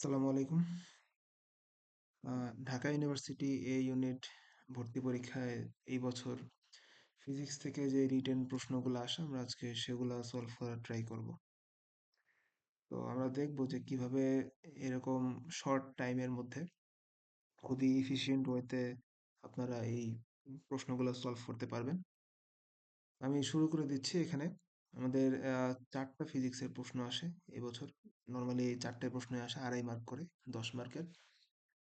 আসসালামু আলাইকুম। ঢাকা ইউনিভার্সিটি এ ইউনিট ভর্তি পরীক্ষায় এই বছর ফিজিক্স থেকে যে রিটেন প্রশ্নগুলো আসে আমরা আজকে সেগুলা সলভ করার ট্রাই করব। তো আমরা দেখব যে কিভাবে এরকম শর্ট টাইমের মধ্যে খুবই এফিশিয়েন্ট ওয়েতে আপনারা এই প্রশ্নগুলো সলভ করতে পারবেন। আমি শুরু করে দিচ্ছি এখানে। আমাদের 4টা ফিজিক্সের প্রশ্ন আসে এবছর। নরমালি 4টে প্রশ্নই আসে 2.5 মার্ক করে, 10 মার্কের।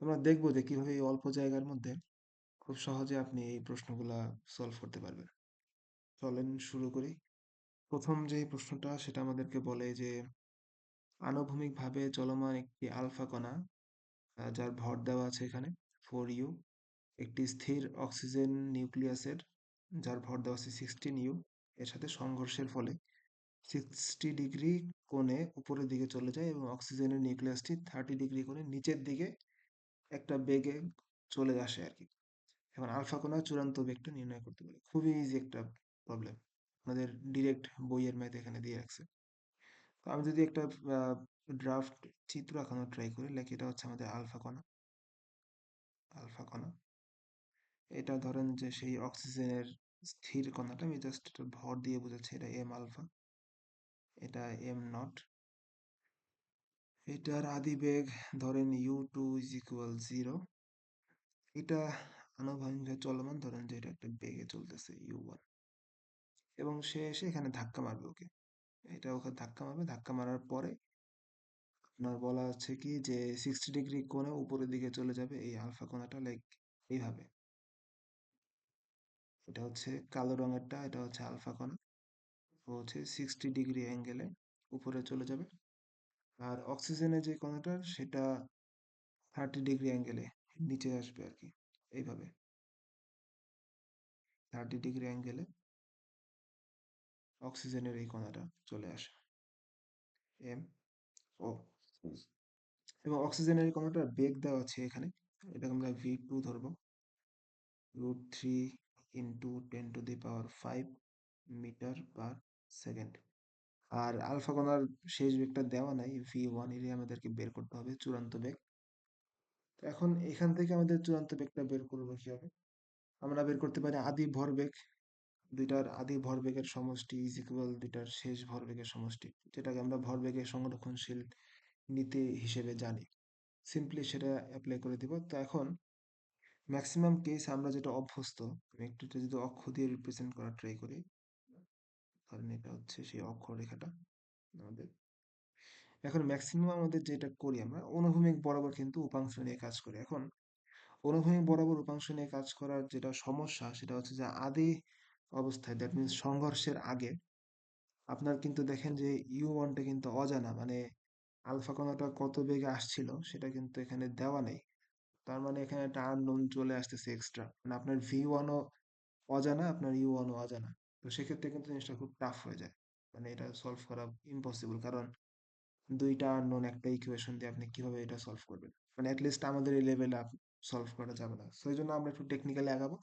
আমরা দেখব যে কিভাবে এই অল্প জায়গার মধ্যে খুব সহজে আপনি এই প্রশ্নগুলা সলভ করতে পারবেন। চলেন শুরু করি। প্রথম যে প্রশ্নটা সেটা আমাদেরকে বলে যে আনুভূমিকভাবে চলমান একটি আলফা কণা, যার ভর দেওয়া আছে এখানে 4u, একটি স্থির অক্সিজেন নিউক্লিয়াসের যার ভর দেওয়া আছে 16u এর সাথে সংঘর্ষের ফলে 60 ডিগ্রি কোণে উপরের দিকে চলে যায় এবং অক্সিজেনের নিউক্লিয়াসটি 30 ডিগ্রি কোণে নিচের দিকে একটা বেগে চলে আসে আর কি। এখন আলফা কণার চূড়ান্ত বেগটা নির্ণয় করতে পারি। খুবই ইজি একটা প্রবলেম। আমাদের ডিরেক্ট বইয়ের ম্যাথ এখানে দিয়ে রাখছে। তো আমি যদি একটা ড্রাফট চিত্র আঁকানোর ট্রাই করি, লাইক এটা হচ্ছে আমাদের আলফা কণা। আলফা কণা এটা ধরেন যে সেই অক্সিজেনের স্থির কণাটা, আমি জাস্ট এটা ভর দিয়ে বোঝাচ্ছি। এটা এম আলফা, এটা এম নট। এটার আদিবেগ ধরেন u2 = 0। এটা আনুভূমিকভাবে চলমান, ধরেন যে এটা একটা বেগে চলতেছে u1, এবং সে এসে এখানে ধাক্কা মারবে ওকে। এটা ওকে ধাক্কা মারবে, ধাক্কা মারার পরে আপনার বলা আছে কি যে 60 ডিগ্রি কোণে উপরের দিকে চলে যাবে এই আলফা কণাটা, লাইক এইভাবে। এটা হচ্ছে কালো রঙেরটা, এটা হচ্ছে আলফা কণা। ও হচ্ছে 60 ডিগ্রি অ্যাঙ্গেলে উপরে চলে যাবে। আর অক্সিজেনের যে কণাটা সেটা 30 ডিগ্রি অ্যাঙ্গেলে নিচে আসবে আর কি, এইভাবে 30 ডিগ্রি অ্যাঙ্গেলে অক্সিজেনের এই কণাটা চলে আসে এম ও। এবং অক্সিজেনের এই কণাটার বেগ দেওয়া আছে এখানে, এটাকে আমরা v2 ধরবো, √3 × 10⁵ মিটার পার সেকেন্ড। আর আলফা কণার শেষ বেগটা দেওয়া নাই, v1 এরই আমাদেরকে বের করতে হবে চূড়ান্ত বেগ। তো এখন এখান থেকে আমাদের চূড়ান্ত বেগটা বের করবো কিভাবে? আমরা বের করতে পারি আদি ভরবেগ। দুইটার আদি ভরবেগের সমষ্টি ইজ ইকুয়াল দুইটার শেষ ভরবেগের সমষ্টি, যেটাকে আমরা ভরবেগের সংরক্ষণশীল নীতি হিসেবে জানি। সিম্পলি সেটা অ্যাপ্লাই করে দিব। তো এখন ম্যাক্সিমাম কেস আমরা যেটা অভ্যস্ত, আমি একটু এটা যদি অক্ষ দিয়ে রিপ্রেজেন্ট করার ট্রাই করি, ধরেন এটা হচ্ছে সেই অক্ষরেখাটা আমাদের। এখন ম্যাক্সিমাম আমাদের যেটা করি, আমরা অনুভূমিক বরাবর কিন্তু উপাংশ নিয়ে কাজ করি। এখন অনুভূমিক বরাবর উপাংশ নিয়ে কাজ করার যেটা সমস্যা সেটা হচ্ছে যে আদি অবস্থায়, দ্যাট মিনস সংঘর্ষের আগে, আপনার কিন্তু দেখেন যে u1টা কিন্তু অজানা, মানে আলফা কণাটা কত বেগে আসছিল সেটা কিন্তু এখানে দেওয়া নেই। তার মানে এখানে একটা আননোন চলে আসতেছে এক্সট্রা, মানে আপনার v1ও অজানা, আপনার u1ও অজানা। তো সেক্ষেত্রে কিন্তু জিনিসটা খুব টাফ হয়ে যায়, মানে এটা সলভ করা ইম্পসিবল। কারণ দুইটা আননোন একটা ইকুয়েশন দিয়ে আপনি কিভাবে এটা সলভ করবেন, মানে অ্যাটলিস্ট আমাদের এই লেভেলে সলভ করা যাবে না। সেই জন্য আমরা একটু টেকনিক্যালি আগাবো।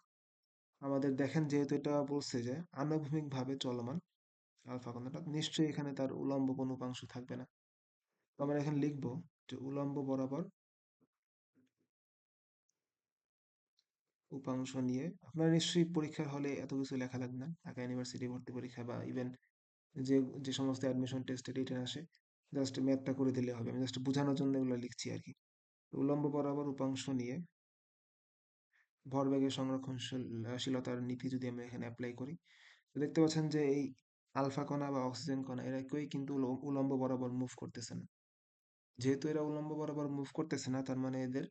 আমাদের দেখেন যেহেতু এটা বলছে যে আনুভূমিক ভাবে চলমান আলফা কণাটা, নিশ্চয়ই এখানে তার উলম্ব কোনো উপাংশ থাকবে না। তো আমরা এখানে লিখবো যে উলম্ব বরাবর উপাংশ নিয়ে, আপনারা নিশ্চয়ই পরীক্ষার হলে এত কিছু লেখা লাগবে না, ঢাকা ইউনিভার্সিটি ভর্তি পরীক্ষা বা ইভেন যে যে সমস্ত অ্যাডমিশন টেস্টে রিটেন আসে, জাস্ট ম্যাথটা করে দিলে হবে। আমি জাস্ট বোঝানোর জন্য এগুলো লিখছি আর কি। উলম্ব বরাবর উপাংশ নিয়ে ভরবেগের সংরক্ষণশীলতার নীতি যদি আমরা এখানে অ্যাপ্লাই করি, তো দেখতে পাচ্ছেন যে এই আলফা কণা বা অক্সিজেন কণা এরা কেউই কিন্তু উলম্ব বরাবর মুভ করতেছে না। যেহেতু এরা উলম্ব বরাবর মুভ করতেছে না, তার মানে এদের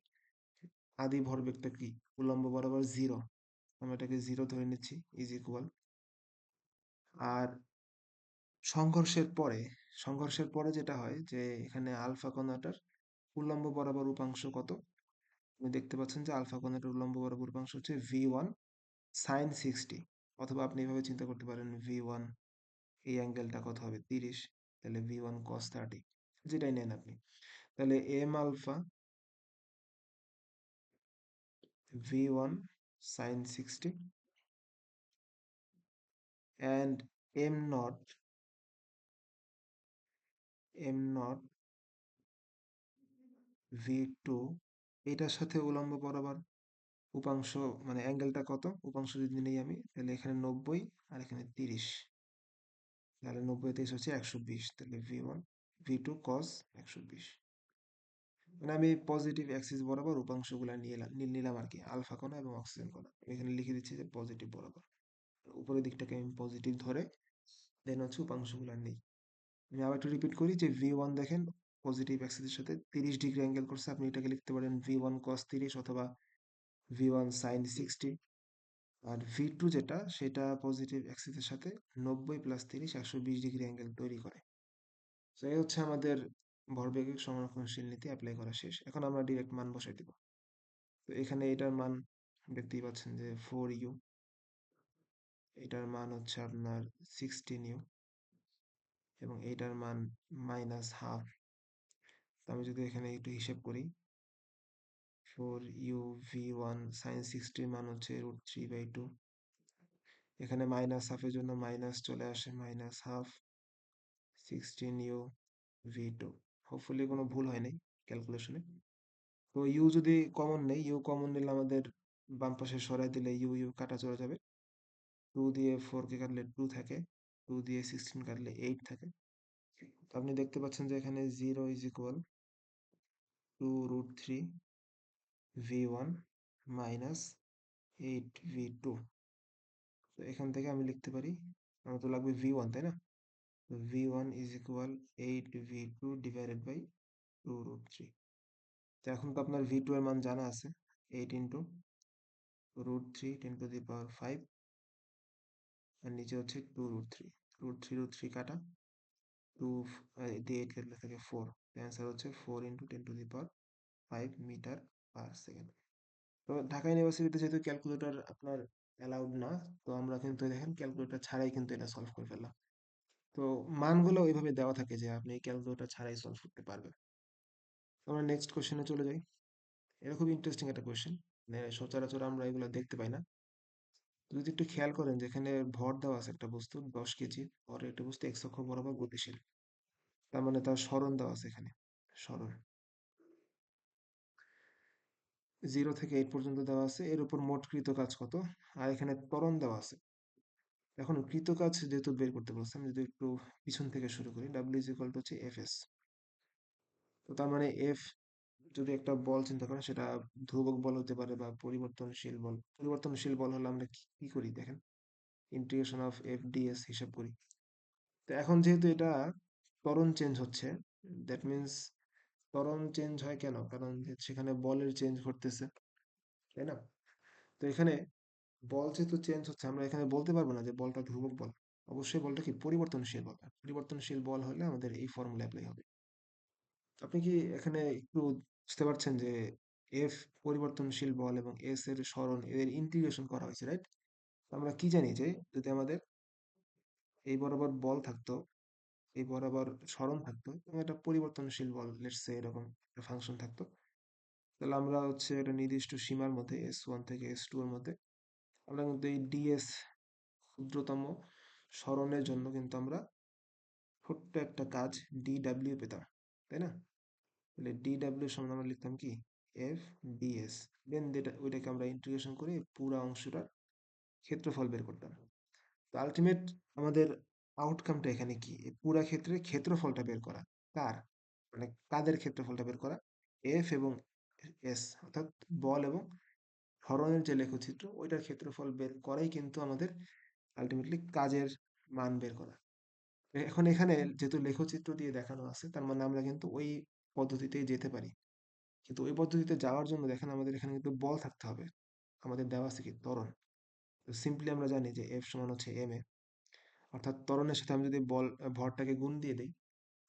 আদি ভরবেগটা কি? উলম্ব বরাবর 0। আমরা এটাকে 0 ধরে নিচ্ছি, ইজ ইকুয়াল। আর সংঘর্ষের পরে সংঘর্ষের পরে যেটা হয় যে এখানে আলফা কণাটার উলম্ব বরাবর উপাংশ কত? আপনি দেখতে পাচ্ছেন যে আলফা কণাটার উলম্ব বরাবর উপাংশ হচ্ছে v1 sin 60। অথবা আপনি এভাবে চিন্তা করতে পারেন v1, এই অ্যাঙ্গেলটা কত হবে 30, তাহলে v1 cos 30, যেটাই নেন আপনি। তাহলে m alpha v1 sin 60 and m naught V2 এটার সাথে উলম্ব বরাবর উপাংশ মানে অ্যাঙ্গেলটা কত? উপাংশ যদি নেই আমি তাহলে এখানে 90 আর এখানে 30, তাহলে 90 30 হচ্ছে 120, তাহলে V2 cos 120। মানে আমি পজিটিভ অ্যাক্সিস বরাবর উপাংশগুলো নিলাম আর কি, আলফা কণা এবং অক্সিজেন কণা। এখানে লিখে দিচ্ছি যে পজিটিভ বরাবর, উপরের দিকটাকে আমি পজিটিভ ধরে দেন হচ্ছে উপাংশগুলো নেই। আমি আবার একটু রিপিট করি যে V1 দেখেন পজিটিভ অ্যাক্সিসের সাথে 30 ডিগ্রি অ্যাঙ্গেল করছে, আপনি এটাকে লিখতে পারেন V1 cos 30 অথবা V1 sin 60। আর V2 যেটা সেটা পজিটিভ অ্যাক্সিসের সাথে 90 প্লাস 30 120 ডিগ্রি অ্যাঙ্গেল তৈরি করে। তো এই হচ্ছে আমাদের ভরবেগের সংরক্ষণশীল নীতি অ্যাপ্লাই করা শেষ। এখন আমরা ডিরেক্ট মান বসাই দিব। তো এখানে এটার মান দেখতেই পাচ্ছেন যে 4u, এটার মান হচ্ছে আপনার 16u, এবং এটার মান -12। তো আমি যদি এখানে একটু হিসেব করি, 4u v1 sin 60 মান হচ্ছে √3/2। এখানে -12 এর জন্য মাইনাস চলে আসে, -12 16u v2। হোপফুলি কোনো ভুল হয় নাই ক্যালকুলেশনে। তো ইউ যদি কমন নেই, ইউ কমন নিলে আমাদের বাম পাশে সরাই দিলে ইউ ইউ কাটা চলে যাবে। 2 দিয়ে 4 কে কাটলে 2 থাকে, 2 দিয়ে 16 কাটলে 8 থাকে। তো আপনি দেখতে পাচ্ছেন যে এখানে 0 is equal 2√3 v1 minus 8 v2। তো এখান থেকে আমি লিখতে পারি, আমার তো লাগবে v1 তাই না, তো v1 is equal 8 v2 divided by 2√3। তো এখন তো আপনার v2 এর মান জানা আছে, 8 ইন্টু √3 10⁵, আর নিচে হচ্ছে 2√3, √3 কাটা, 2 দিয়ে 8 কাটলে থাকে 4। অ্যান্সার হচ্ছে 4 ইন্টু 10⁵ মিটার পার সেকেন্ড। তো ঢাকা ইউনিভার্সিটিতে যেহেতু ক্যালকুলেটর আপনার অ্যালাউড না, তো আমরা কিন্তু দেখেন ক্যালকুলেটর ছাড়াই কিন্তু এটা সলভ করে ফেললাম। তো মানগুলো ওইভাবে দেওয়া থাকে যে আপনি ক্যালকুলেটর ছাড়াই সলভ করতে পারবেন। আমরা নেক্সট কোশ্চেনে চলে যাই। এটা খুব ইন্টারেস্টিং একটা কোশ্চেন, মানে সচরাচর আমরা এগুলো দেখতে পাই না। যদি একটু খেয়াল করেন যেখানে ভর দেওয়া আছে একটা বস্তু 10 কেজি, ভরের একটা বস্তু এক্স অক্ষ বরাবর গতিশীল, তার মানে তার সরণ দেওয়া আছে এখানে, সরণ 0 থেকে 8 পর্যন্ত দেওয়া আছে, এর উপর মোট কৃত কাজ কত, আর এখানে ত্বরণ দেওয়া আছে। এখন কৃত কাজ যেহেতু বের করতে বলছে, আমি যদি একটু পিছন থেকে শুরু করি, ডাব্লিউ ইজ ইকুয়াল টু হচ্ছে এফ এস। তো তার মানে এফ, যদি একটা বল চিন্তা করেন সেটা ধ্রুবক বল হতে পারে বা পরিবর্তনশীল বল। পরিবর্তনশীল বল হলে আমরা কি কি করি দেখেন, ইন্টিগ্রেশন অফ এফ ডিএস হিসাব করি। তো এখন যেহেতু এটা ত্বরণ চেঞ্জ হচ্ছে, দ্যাট মিন্স ত্বরণ চেঞ্জ হয় কেন, কারণ সেখানে বলের চেঞ্জ ঘটতেছে, তাই না? তো এখানে বল যেহেতু চেঞ্জ হচ্ছে, আমরা এখানে বলতে পারবো না যে বলটা ধ্রুবক বল। অবশ্যই বলটা কি পরিবর্তনশীল বল, আর পরিবর্তনশীল বল হলে আমাদের এই ফর্মুলা অ্যাপ্লাই হবে। আপনি কি এখানে একটু বুঝতে পারছেন যে এফ পরিবর্তনশীল বল এবং এস এর সরণ এদের ইন্টিগ্রেশন করা হয়েছে, রাইট? আমরা কি জানি যে যদি আমাদের এই বরাবর বল থাকতো, এই বরাবর সরণ থাকতো এবং একটা পরিবর্তনশীল বল লেটস সে এরকম একটা ফাংশন থাকতো, তাহলে আমরা হচ্ছে একটা নির্দিষ্ট সীমার মধ্যে S1 থেকে S2 এর মধ্যে আমরা কিন্তু এই ডিএস ক্ষুদ্রতম সরণের জন্য কিন্তু আমরা ছোট্ট একটা কাজ ডিডাব্লিউ পেতাম, তাই না? তাহলে ডিডাব্লিউ সমান আমরা লিখতাম কি, এফ ডিএস, দেন ওইটাকে আমরা ইন্টিগ্রেশন করে পুরো অংশটার ক্ষেত্রফল বের করতাম। তো আলটিমেট আমাদের আউটকামটা এখানে কি, এই পুরা ক্ষেত্রে ক্ষেত্রফলটা বের করা, কার, মানে কাদের ক্ষেত্রফলটা বের করা, এফ এবং এস, অর্থাৎ বল এবং সরণের যে লেখচিত্র ওইটার ক্ষেত্রফল বের করাই কিন্তু আমাদের আলটিমেটলি কাজের মান বের করা। এখন এখানে যেহেতু লেখচিত্র দিয়ে দেখানো আছে, তার মানে আমরা কিন্তু ওই পদ্ধতিতেই যেতে পারি। কিন্তু ওই পদ্ধতিতে যাওয়ার জন্য দেখেন আমাদের এখানে কিন্তু বল থাকতে হবে, আমাদের দেওয়া আছে কি ত্বরণ। তো সিম্পলি আমরা জানি যে এফ সমান হচ্ছে এম এ, অর্থাৎ ত্বরণের সাথে আমি যদি ভরটাকে গুণ দিয়ে দিই,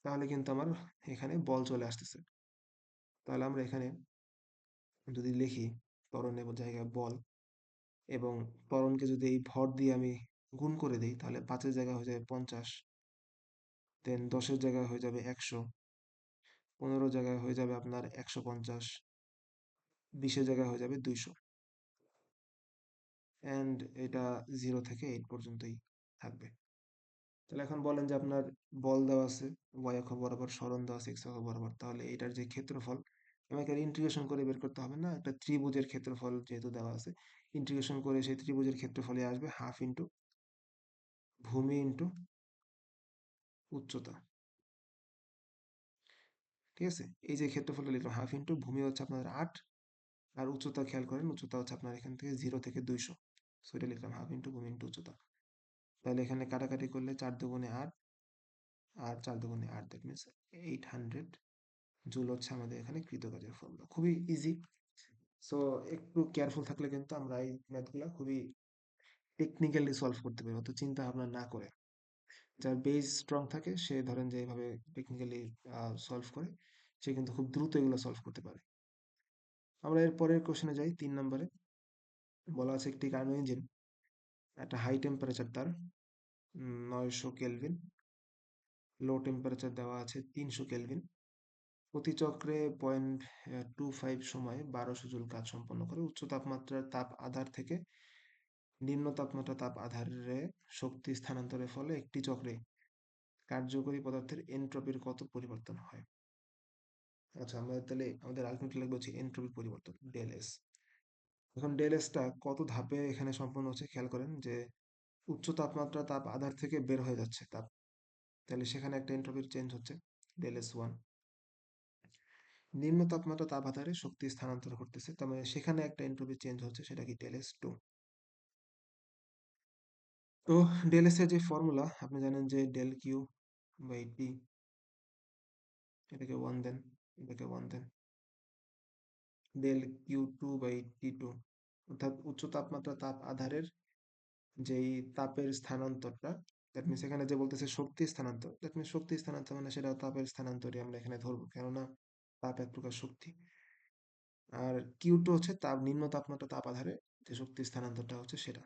তাহলে কিন্তু আমার এখানে বল চলে আসতেছে। তাহলে আমরা এখানে যদি লিখি ত্বরণের জায়গায় বল, এবং ত্বরণকে যদি এই ভর দিয়ে আমি গুণ করে দিই, তাহলে 5-এর জায়গায় হয়ে যাবে 50, দেন 10-এর জায়গায় হয়ে যাবে 100, 15 জায়গায় হয়ে যাবে আপনার 150, 20-এর জায়গায় হয়ে যাবে 200, অ্যান্ড এটা 0 থেকে 8 পর্যন্তই থাকবে। তাহলে এখন বলেন যে আপনার বল দেওয়া আছে ওয়াই অক্ষ বরাবর, সরণ দেওয়া আছে এক্স অক্ষ বরাবর, তাহলে এটার যে ক্ষেত্রফল আমাকে ইন্টিগ্রেশন করে বের করতে হবে না, একটা ত্রিভুজের ক্ষেত্রফল যেহেতু দেওয়া আছে, ইন্টিগ্রেশন করে সেই ত্রিভুজের ক্ষেত্রফলে আসবে হাফ ইন্টু ভূমি ইন্টু উচ্চতা। ঠিক আছে, এই যে ক্ষেত্রফলটা লিখলাম হাফ ইন্টু ভূমি হচ্ছে আপনার 8, আর উচ্চতা খেয়াল করেন, উচ্চতা হচ্ছে আপনার এখান থেকে 0 থেকে 200, সো এটা লিখলাম হাফ ইন্টু ভূমি ইন্টু উচ্চতা। তাহলে এখানে কাটাকাটি করলে 4 দুগুণে 8, আর 4 দুগুণে 8, দ্যাট মিনস 800 জুল হচ্ছে আমাদের এখানে কৃতকাজের ফর্মুলা। খুবই ইজি। সো একটু কেয়ারফুল থাকলে কিন্তু আমরা এই ম্যাথগুলা খুবই টেকনিক্যালি সলভ করতে পারি, অত চিন্তা ভাবনা না করে। যার বেস স্ট্রং থাকে সে ধরেন যে এইভাবে টেকনিক্যালি সলভ করে, সে কিন্তু খুব দ্রুত এগুলো সলভ করতে পারে। আমরা এর পরের কোশ্চেনে যাই, 3 নম্বরে। বলা আছে একটি কার্নো ইঞ্জিন, একটা হাই টেম্পারেচার তার 900 কেলভিন, লো টেম্পারেচার দেওয়া আছে 300 কেলভিন, প্রতি চক্রে 0.25 সময়ে 1200 জুল কাজ সম্পন্ন করে। উচ্চ তাপমাত্রার তাপ আধার থেকে নিম্ন তাপমাত্রা তাপ আধারে শক্তি স্থানান্তরের ফলে একটি চক্রে কার্যকরী পদার্থের এনট্রপির কত পরিবর্তন হয়। আচ্ছা, আমরা তাহলে আমাদের আলটিমেটলি লিখবো হচ্ছে এনট্রপি পরিবর্তন, ডেল এস। এখন ডেল এসটা কত ধাপে এখানে সম্পন্ন হচ্ছে খেয়াল করেন, যে উচ্চ তাপমাত্রা তাপ আধার থেকে বের হয়ে যাচ্ছে তাপ, তাহলে সেখানে একটা এনট্রপির চেঞ্জ হচ্ছে, ডেল এস ওয়ান। নিম্ন তাপমাত্রা তাপ আধারে শক্তি স্থানান্তর করতেছে, তার মানে সেখানে একটা এনট্রপি চেঞ্জ হচ্ছে, সেটা কি ডেল এস টু। তো ডেল এস এর যে ফর্মুলা আপনি জানেন, যে ডেল কিউ বাই টি, এটাকে ওয়ান দেন, এটাকে ওয়ান দেন, del Q two by T two, অর্থাৎ উচ্চ তাপমাত্রা তাপ আধারের যেই তাপের স্থানান্তরটা, দ্যাট মিনস এখানে যে বলতেছে শক্তি স্থানান্তর, দ্যাট মিনস শক্তি স্থানান্তর মানে সেটা তাপের স্থানান্তরই আমরা এখানে ধরবো, কেননা তাপ এক প্রকার শক্তি। আর কিউ টু হচ্ছে তাপ, নিম্ন তাপমাত্রা তাপ আধারে যে শক্তি স্থানান্তরটা হচ্ছে সেটা।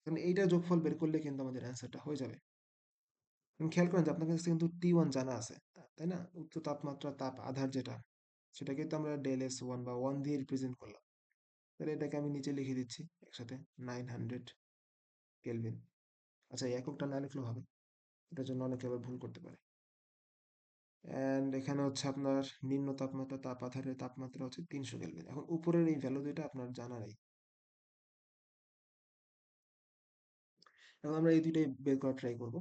কারণ এইটা যোগফল বের করলে কিন্তু আমাদের অ্যান্সারটা হয়ে যাবে। এখন খেয়াল করেন যে আপনার কাছে কিন্তু টি ওয়ান জানা আছে, তাই না? উচ্চ তাপমাত্রা তাপ আধার যেটা, সেটাকে তো আমরা ডেল এস ওয়ান বা ওয়ান দিয়ে রিপ্রেজেন্ট করলাম। তাহলে এটাকে আমি নিচে লিখে দিচ্ছি একসাথে, 900 কেলভিন। আচ্ছা, এই এককটা না লিখলেও হবে, এটার জন্য অনেকে আবার ভুল করতে পারে। অ্যান্ড এখানে হচ্ছে আপনার নিম্ন তাপমাত্রা তাপ আধারের তাপমাত্রা হচ্ছে 300 কেলভিন। এখন উপরের এই ভ্যালু দুইটা আপনার জানা নেই, এখন আমরা এই দুইটাই বের করার ট্রাই করব।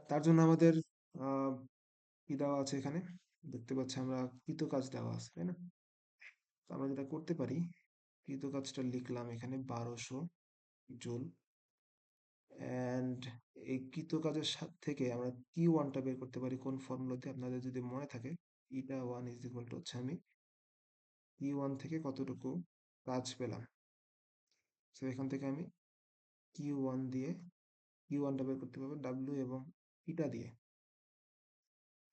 তার জন্য আমাদের আহ, কি দেওয়া আছে এখানে, দেখতে পাচ্ছি আমরা কৃতকাজ দেওয়া আছে, তাই না? তো আমরা যেটা করতে পারি, কৃতকাজটা লিখলাম এখানে 1200 জুল। অ্যান্ড এই কৃতকাজের থেকে আমরা কি ওয়ানটা বের করতে পারি কোন ফর্মুলাতে, আপনাদের যদি মনে থাকে, ইটা ওয়ান ইজ ইকুয়াল টু হচ্ছে আমি ই ওয়ান থেকে কতটুকু কাজ পেলাম। সো এখান থেকে আমি কিউ ওয়ান দিয়ে কিউ ওয়ানটা বের করতে পারবো ডাব্লিউ এবং ইটা দিয়ে।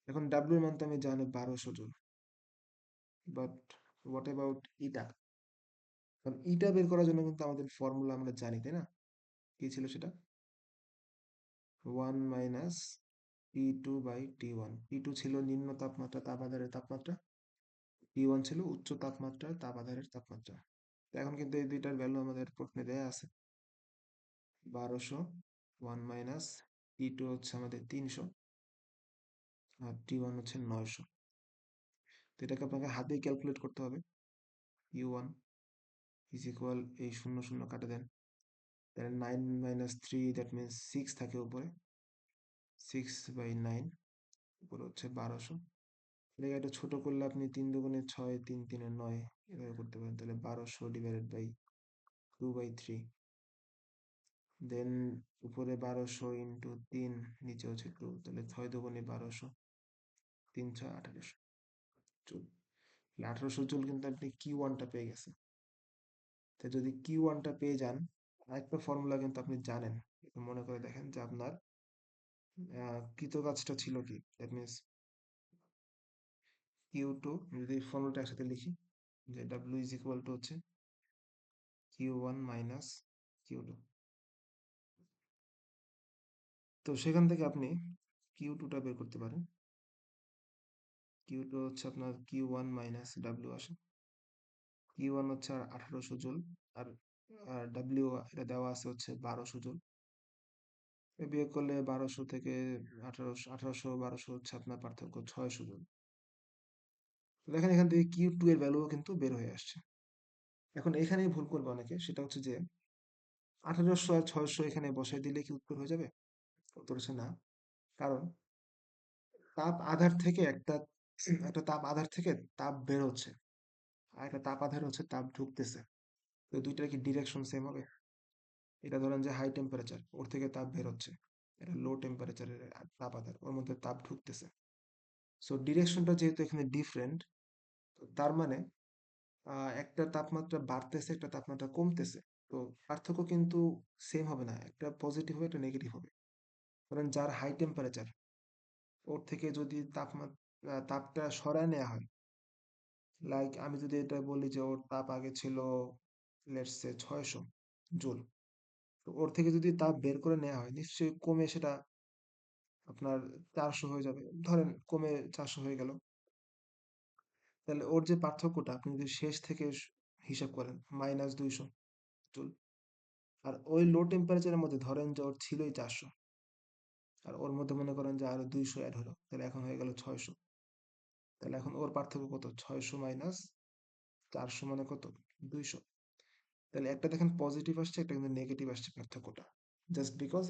এখন ডাব্লিউ এর মান তো আমি জানি 1200 জুল, বাট হোয়াট অ্যাবাউট ইটা? কারণ ইটা বের করার জন্য কিন্তু আমাদের ফর্মুলা আমরা জানি, তাই না? কি ছিল সেটা? 1 - T2/T1। T2 ছিল নিম্ন তাপমাত্রা তাপ আধারের তাপমাত্রা, T1 ছিল উচ্চ তাপমাত্রার তাপ আধারের তাপমাত্রা। তো এখন কিন্তু এই দুইটার ভ্যালু আমাদের প্রশ্নে দেয়া আছে, 1200, 1 - T2 হচ্ছে আমাদের 300, আর T1 হচ্ছে 900। তো এটাকে আপনাকে হাতেই ক্যালকুলেট করতে হবে। U1 ইজ ইকুয়াল, এই শূন্য শূন্য কাটে দেন, তাহলে 9 - 3, দ্যাট মিনস 6 থাকে উপরে, 6/9, উপরে হচ্ছে 1200। এটাকে একটা ছোট করলে আপনি 3 দুগুণে 6, 3 3-9 এভাবে করতে পারেন, তাহলে 1200 ডিভাইডেড বাই 2/3, দেন উপরে 1200 ইন্টু 3, নিচে হচ্ছে 2, তাহলে 6 দুগুণে 1200, 3 6 1800 জুল। 1800 জুল কিন্তু আপনি কিউ ওয়ানটা পেয়ে গেছেন। তো যদি কিউ ওয়ানটা পেয়ে যান, আরেকটা ফর্মুলা কিন্তু আপনি জানেন, একটু মনে করে দেখেন যে আপনার কৃতকাজটা ছিল কি, দ্যাট মিনস কিউ টু, যদি ফর্মুলাটা একসাথে লিখি, যে ডাব্লিউ ইজ ইকুয়াল টু হচ্ছে Q one minus Q two. তো সেখান থেকে আপনি কিউ টুটা বের করতে পারেন। কিউ টু হচ্ছে আপনার কিউ ওয়ান মাইনাস ডাব্লিউ আসে, কিউ ওয়ান হচ্ছে 1800 জুল, আর ডাব্লিউ এটা দেওয়া আছে হচ্ছে 1200 জুল। বিয়োগ করলে 1200 থেকে 1800, 1200 হচ্ছে আপনার পার্থক্য 600 জুল। তো দেখেন এখান থেকে Q2 এর ভ্যালুও কিন্তু বের হয়ে আসছে। এখন এখানেই ভুল করবে অনেকে, সেটা হচ্ছে যে 1800 আর 600 এখানে বসাই দিলে কি উত্তর হয়ে যাবে? উত্তর হচ্ছে না। কারণ তাপ আধার থেকে একটা তাপ আধার থেকে তাপ বের হচ্ছে, আর একটা তাপ আধার হচ্ছে তাপ ঢুকতেছে। তো দুইটার কি ডিরেকশন সেম হবে? এটা ধরেন যে হাই টেম্পারেচার, ওর থেকে তাপ বের হচ্ছে। এটা লো টেম্পারেচারের তাপ আধার, ওর মধ্যে তাপ ঢুকতেছে। সো ডিরেকশনটা যেহেতু এখানে ডিফারেন্ট, তো তার মানে একটা তাপমাত্রা বাড়তেছে, একটা তাপমাত্রা কমতেছে। তো পার্থক্য কিন্তু সেম হবে না, একটা পজিটিভ হবে, একটা নেগেটিভ হবে। ধরেন যার হাই টেম্পারেচার, ওর থেকে যদি তাপটা সরায় নেওয়া হয়, লাইক আমি যদি এটা বলি যে ওর তাপ আগে ছিল লেটস সে 600 জুল, তো ওর থেকে যদি তাপ বের করে নেওয়া হয়, নিশ্চয়ই কমে সেটা আপনার 400 হয়ে যাবে, ধরেন কমে 400 হয়ে গেল। তাহলে ওর যে পার্থক্যটা আপনি যদি শেষ থেকে হিসাব করেন, -200 জুল। আর ওই লো টেম্পারেচারের মধ্যে ধরেন যে ওর ছিলই 400, আর ওর মধ্যে মনে করেন যে আরো 200 অ্যাড হলো, তাহলে এখন হয়ে গেল 600। তাহলে এখন ওর পার্থক্য কত? 600 - 400 মানে কত? 200। তাহলে একটা দেখেন পজিটিভ আসছে, একটা কিন্তু নেগেটিভ আসছে পার্থক্যটা, জাস্ট বিকজ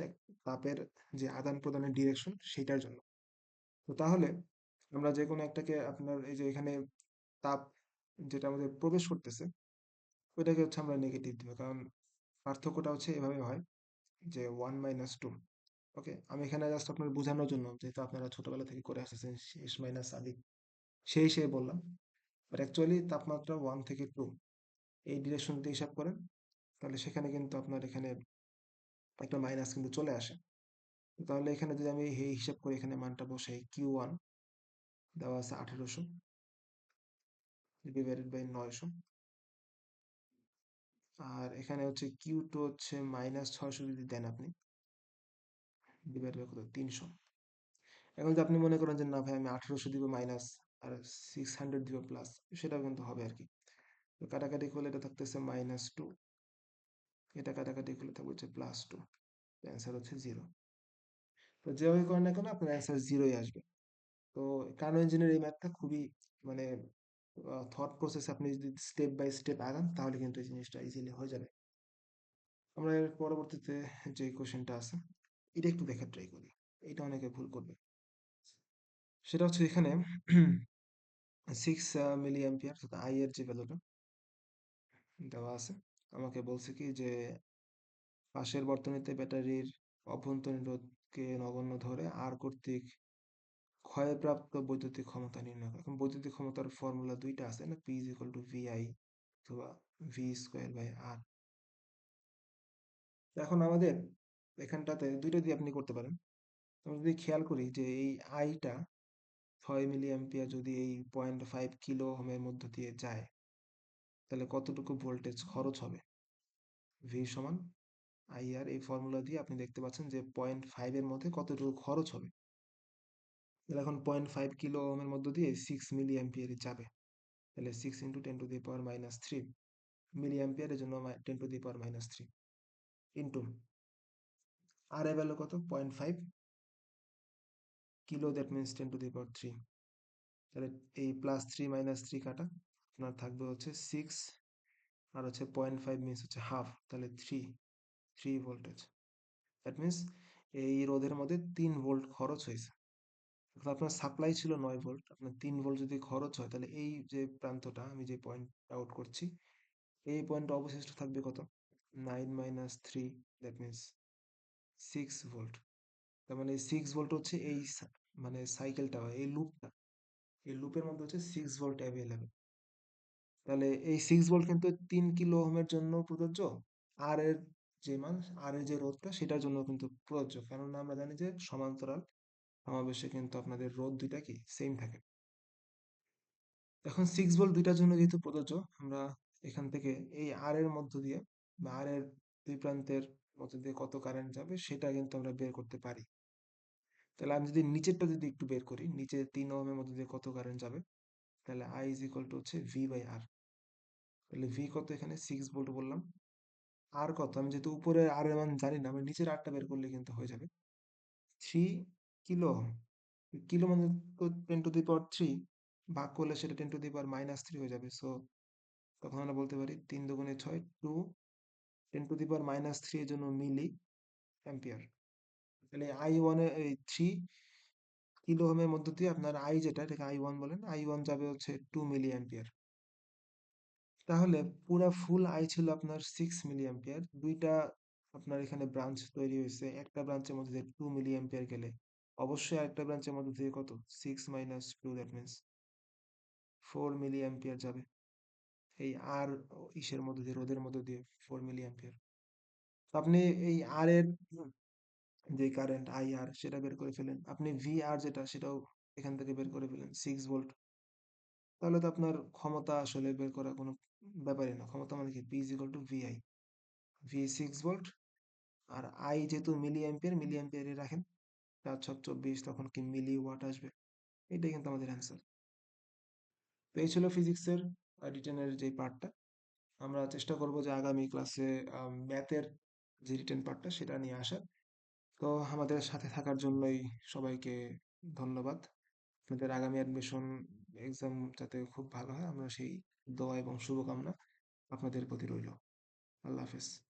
তাপের যে আদান প্রদানের ডিরেকশন সেটার জন্য। তো তাহলে আমরা যে কোনো একটাকে আপনার এই যে এখানে তাপ যেটা আমাদের প্রবেশ করতেছে, ওইটাকে হচ্ছে আমরা নেগেটিভ দিব, কারণ পার্থক্যটা হচ্ছে এভাবে হয় যে 1 - 2। ওকে, আমি এখানে জাস্ট আপনার বোঝানোর জন্য, যেহেতু আপনারা ছোটবেলা থেকে করে আসতেছেন শেষ মাইনাস আদি, সেই বললাম। বাট অ্যাকচুয়ালি তাপমাত্রা 1 থেকে 2 এই ডিরেকশন দিয়ে হিসাব করেন, তাহলে সেখানে কিন্তু আপনার এখানে একটা মাইনাস কিন্তু চলে আসে। তাহলে এখানে যদি আমি এই হিসাব করি, এখানে মানটা বসাই, Q1 দেওয়া আছে 1800 ডিভাইডেড বাই 900, আর এখানে হচ্ছে Q2 হচ্ছে -600 যদি দেন আপনি, ডিভাইড বাই কত, 300। এখন যদি আপনি মনে করেন যে না ভাই আমি 1800 দিব মাইনাস, আর 600 দিব প্লাস, সেটাও কিন্তু হবে আর কি। তো কাটাকাটি করলে এটা থাকতেছে -2, এটা কাটাকাটি করলে থাকবে হচ্ছে +2, অ্যান্সার হচ্ছে 0। তো যেভাবে করেন না কেন আপনার অ্যান্সার 0ই আসবে। তো কানো ইঞ্জিনের এই ম্যাথটা খুবই মানে থট প্রসেস, আপনি যদি স্টেপ বাই স্টেপ আগান তাহলে কিন্তু এই জিনিসটা ইজিলি হয়ে যাবে। আমরা এর পরবর্তীতে যে কোশ্চেনটা আছে, এটা একটু দেখার ট্রাই করি, এটা অনেকে ভুল করবে। সেটা হচ্ছে এখানে 6 মিলি অ্যাম্পিয়ার আই এর যে ভ্যালুটা দেওয়া আছে, আমাকে বলছে কি যে পাশের বর্তনীতে ব্যাটারির অভ্যন্তরীণ রোধকে নগণ্য ধরে আর কর্তৃক ক্ষয়প্রাপ্ত বৈদ্যুতিক ক্ষমতা নির্ণয় করা। এখন বৈদ্যুতিক ক্ষমতার ফর্মুলা দুইটা আছে না, P is equal to VI অথবা ভি স্কোয়ার বাই আর। এখন আমাদের এখানটাতে দুইটা দিয়ে আপনি করতে পারেন। আমরা যদি খেয়াল করি যে এই আইটা 6 মিলি অ্যাম্পিয়ার যদি এই 0.5 কিলো ওহমের মধ্য দিয়ে যায়, তাহলে কতটুকু ভোল্টেজ খরচ হবে? ভি সমান আই আর, এই ফর্মুলা দিয়ে আপনি দেখতে পাচ্ছেন যে 0.5 এর মধ্যে কতটুকু খরচ হবে। তাহলে এখন 0.5 কিলো ওহমের মধ্য দিয়ে 6 মিলি অ্যাম্পিয়ারই যাবে, তাহলে 6 × 10⁻³ মিলি অ্যাম্পিয়ারের জন্য 10⁻³ ইন্টু আর এর ভ্যালু কত, 0.5 কিলো, দ্যাট মিনস 10⁻³ তাহলে এই +3 - 3 কাটা, আপনার থাকবে হচ্ছে 6, আর হচ্ছে 0.5 মিনস হচ্ছে হাফ, তাহলে 3 ভোল্টেজ। দ্যাট মিনস এই রোধের মধ্যে 3 ভোল্ট খরচ হয়েছে। এখন আপনার সাপ্লাই ছিল 9 ভোল্ট, আপনার 3 ভোল্ট যদি খরচ হয়, তাহলে এই যে প্রান্তটা আমি যে পয়েন্ট আউট করছি, এই পয়েন্টটা অবশিষ্ট থাকবে কত, 9 - 3, দ্যাট মিনস 6 ভোল্ট। তার মানে 6 ভোল্ট হচ্ছে এই মানে সাইকেলটা, এই লুপটা, এই লুপের মধ্যে হচ্ছে 6 ভোল্ট অ্যাভেলেবেল। তাহলে এই 6 ভোল্ট কিন্তু 3 কিলো ওহমের জন্য প্রযোজ্য, আর এর যে মান, আর এর যে রোধটা সেটার জন্য কিন্তু প্রযোজ্য, কেননা আমরা জানি যে সমান্তরাল সমাবেশে কিন্তু আপনাদের রোধ দুইটা কি সেম থাকে। এখন 6 ভোল্ট দুইটার জন্য যেহেতু প্রযোজ্য, আমরা এখান থেকে এই আর এর মধ্য দিয়ে বা আর এর দুই প্রান্তের মধ্য দিয়ে কত কারেন্ট যাবে সেটা কিন্তু আমরা বের করতে পারি। তাহলে আমি যদি নিচেরটা যদি একটু বের করি, নিচে 3 ওহমের মধ্যে দিয়ে কত কারেন্ট যাবে, তাহলে আই ইজ ইকুয়াল টু হচ্ছে ভি বাই আর। তাহলে ভি কত, এখানে 6 ভোল্ট বললাম, আর কত, আমি যেহেতু উপরে আর এর মান জানি না, আমি নিচের আরটা বের করলে কিন্তু হয়ে যাবে 3 কিলো ওহম। কিলো মানে তো 10⁻³ ভাগ করলে সেটা 10⁻³ হয়ে যাবে। সো তখন আমরা বলতে পারি 3 × 2 = 6, 2 × 10⁻³ এর জন্য মিলি অ্যাম্পিয়ার। তাহলে I1 এই 3 কিলো ওহমের মধ্য দিয়ে আপনার আই যেটা, এটাকে I1 বলেন, I1 যাবে হচ্ছে 2 মিলি অ্যাম্পিয়ার। তাহলে পুরা ফুল আই ছিল আপনার 6 মিলি অ্যাম্পিয়ার। দুইটা আপনার এখানে ব্রাঞ্চ তৈরি হয়েছে, একটা ব্রাঞ্চের মধ্যে দিয়ে 2 মিলি অ্যাম্পিয়ার গেলে অবশ্যই আরেকটা ব্রাঞ্চের মধ্যে দিয়ে কত, 6 - 2, দ্যাট মিনস 4 মিলি অ্যাম্পিয়ার যাবে এই আর ইসের মধ্যে দিয়ে, রোদের মধ্যে দিয়ে 4 মিলি অ্যাম্পিয়ার। আপনি এই আর এর যে কারেন্ট আই আর সেটা বের করে ফেলেন, আপনি ভি আর যেটা সেটাও এখান থেকে বের করে ফেলেন 6 ভোল্ট। তাহলে তো আপনার ক্ষমতা আসলে বের করা কোনো ব্যাপারই না। ক্ষমতা মানে কি, P is equal to V I. V 6 volt, আর আই যেহেতু মিলি অ্যাম্পিয়ার, মিলি অ্যাম্পিয়ারে রাখেন, 4 × 7 = 24, তখন কি মিলি ওয়াট আসবে। এটাই কিন্তু আমাদের অ্যান্সার। তো এই ছিল ফিজিক্সের রিটেনের যে পার্টটা। আমরা চেষ্টা করব যে আগামী ক্লাসে ম্যাথের যে রিটেন পার্টটা সেটা নিয়ে আসার। তো আমাদের সাথে থাকার জন্যই সবাইকে ধন্যবাদ। আপনাদের আগামী অ্যাডমিশন এক্সাম যাতে খুব ভালো হয়, আমরা সেই দোয়া এবং শুভকামনা আপনাদের প্রতি রইল। আল্লাহ হাফেজ।